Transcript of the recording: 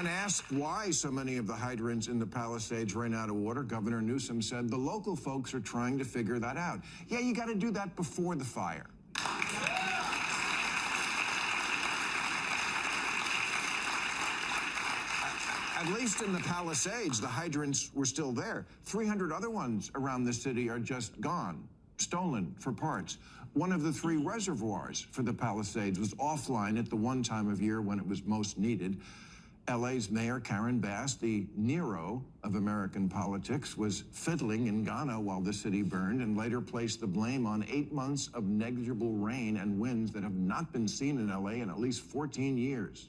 When asked why so many of the hydrants in the Palisades ran out of water, Governor Newsome said the local folks are trying to figure that out. Yeah, you got to do that before the fire. At least in the Palisades, the hydrants were still there. 300 other ones around the city are just gone, stolen for parts. One of the 3 reservoirs for the Palisades was offline at the one time of year when it was most needed. LA's Mayor Karen Bass, the Nero of American politics, was fiddling in Ghana while the city burned and later placed the blame on 8 months of negligible rain and winds that have not been seen in LA in at least 14 years.